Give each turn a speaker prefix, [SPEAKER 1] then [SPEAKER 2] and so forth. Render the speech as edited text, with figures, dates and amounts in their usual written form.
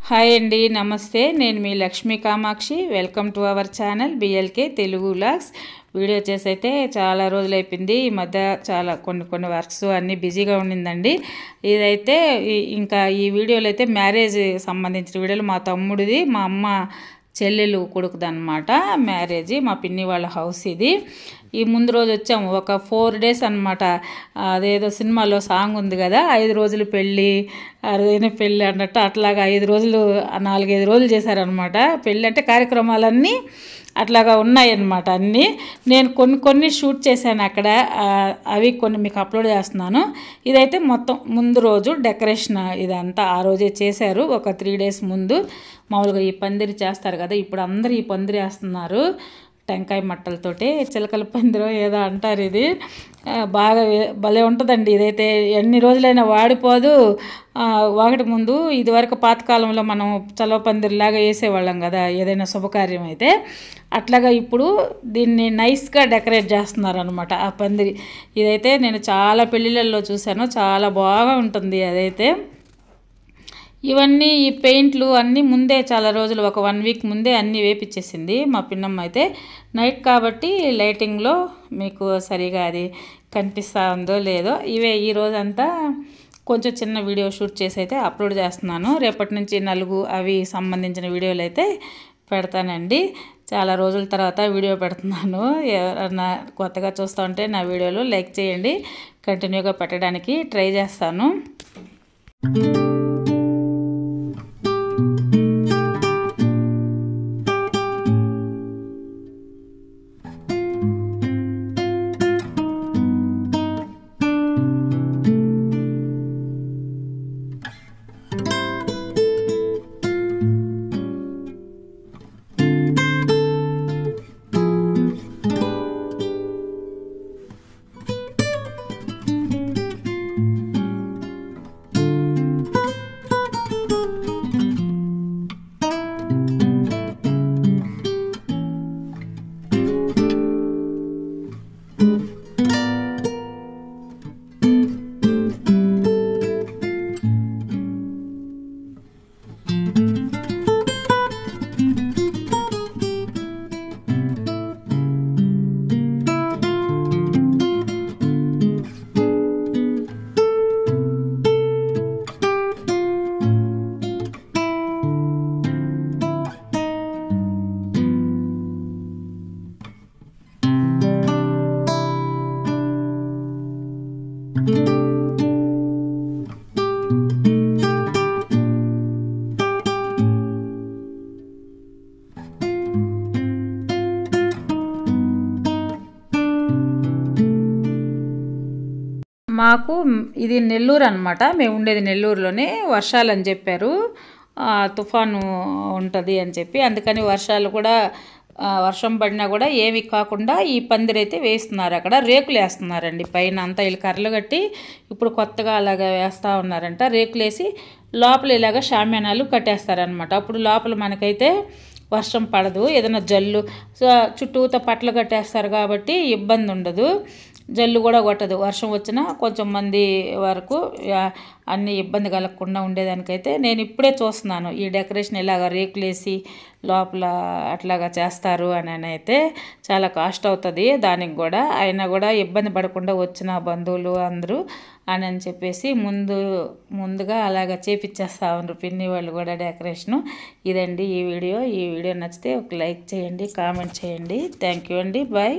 [SPEAKER 1] Hi అండి, నమస్తే. నేను మీ Lakshmi Kamakshi. Welcome to our channel BLK Telugu vlogs. Video చేసి అయితే చాలా రోజులు అయిపోయింది. ఈ మధ్య చాలా కొన్ని వర్క్స్ అన్నీ బిజీగా ఉండిందండి. ఇదైతే ఇంకా ఈ వీడియోలో అయితే మ్యారేజ్ సంబంధించిన వీడియోలు. మా తమ్ముడిది, మా అమ్మ చెల్లెలు కొడుకుదన్నమాట మ్యారేజ్. మా పిన్ని వాళ్ళ హౌస్ ఇది. ఈ ముందు రోజు వచ్చాము, ఒక 4 days అనమాట. అదేదో సినిమాలో సాంగ్ ఉంది కదా, 5 రోజులు పెళ్ళి అరుదైన పెళ్ళి అన్నట్టు, అట్లాగా 5 రోజులు 4-5 రోజులు చేశారనమాట. పెళ్ళి అంటే కార్యక్రమాలన్నీ అట్లాగా ఉన్నాయన్నమాట అన్నీ. నేను కొన్ని షూట్ చేశాను అక్కడ, అవి కొన్ని మీకు అప్లోడ్ చేస్తున్నాను. ఇదైతే మొత్తం ముందు రోజు డెకరేషన్ ఇదంతా ఆ రోజే చేశారు. ఒక 3 days ముందు మామూలుగా ఈ పందిరి చేస్తారు కదా, ఇప్పుడు అందరూ ఈ పందిరి వేస్తున్నారు టెంకాయ మట్టలతోటి. చిలకల పందిరో ఏదో అంటారు. ఇది బాగా భలే ఉంటుందండి. ఇదైతే ఎన్ని రోజులైనా వాడిపోదు. ఒకటి ముందు ఇదివరకు పాతకాలంలో మనం చలవ పందిరిలాగా వేసేవాళ్ళం కదా ఏదైనా శుభకార్యం అయితే, అట్లాగా ఇప్పుడు దీన్ని నైస్గా డెకరేట్ చేస్తున్నారు అనమాట ఆ పందిరి. ఇదైతే నేను చాలా పెళ్ళిళ్ళల్లో చూశాను, చాలా బాగా ఉంటుంది అదైతే. ఇవన్నీ ఈ పెయింట్లు అన్నీ ముందే చాలా రోజులు, ఒక 1 week ముందే అన్నీ వేపించేసింది మా పిన్నమ్మ అయితే. నైట్ కాబట్టి లైటింగ్లో మీకు సరిగా అది కనిపిస్తూ ఉందో లేదో. ఇవే ఈ రోజంతా కొంచెం చిన్న వీడియో షూట్ చేసి అయితే అప్లోడ్ చేస్తున్నాను. రేపటి నుంచి నలుగు అవి సంబంధించిన వీడియోలు అయితే పెడతానండి. చాలా రోజుల తర్వాత వీడియో పెడుతున్నాను. ఎవరన్నా కొత్తగా చూస్తూ ఉంటే నా వీడియోలు లైక్ చేయండి. కంటిన్యూగా పెట్టడానికి ట్రై చేస్తాను. మాకు ఇది నెల్లూరు అనమాట. మేము ఉండేది నెల్లూరులోనే. వర్షాలు అని చెప్పారు, తుఫాను ఉంటుంది అని చెప్పి, అందుకని వర్షాలు కూడా వర్షం పడినా కూడా ఏమి కాకుండా ఈ పందిరైతే వేస్తున్నారు. అక్కడ రేకులు వేస్తున్నారండి పైన అంతా. వీళ్ళు కర్రలు కట్టి ఇప్పుడు కొత్తగా అలాగా వేస్తూ ఉన్నారంట. రేకులు వేసి లోపల ఇలాగ షామ్యానాలు కట్టేస్తారనమాట. అప్పుడు లోపల మనకైతే వర్షం పడదు. ఏదైనా జల్లు చుట్టూతో పట్లు కట్టేస్తారు కాబట్టి ఇబ్బంది ఉండదు. జల్లు కూడా కొట్టదు. వర్షం వచ్చినా కొంచెం మంది వరకు అన్ని ఇబ్బంది కలగకుండా ఉండేదానికైతే నేను ఇప్పుడే చూస్తున్నాను ఈ డెకరేషన్ ఇలాగ రేకులేసి లోపల అట్లాగా చేస్తారు అని. అయితే చాలా కాస్ట్ అవుతుంది దానికి కూడా. అయినా కూడా ఇబ్బంది పడకుండా వచ్చిన బంధువులు అందరూ అని చెప్పేసి ముందుగా అలాగ చేపిచ్చేస్తా ఉన్నారు పిన్ని వాళ్ళు కూడా డెకరేషను. ఇదండి ఈ వీడియో. ఈ వీడియో నచ్చితే ఒక లైక్ చేయండి, కామెంట్ చేయండి. థ్యాంక్ యూ అండి. బాయ్.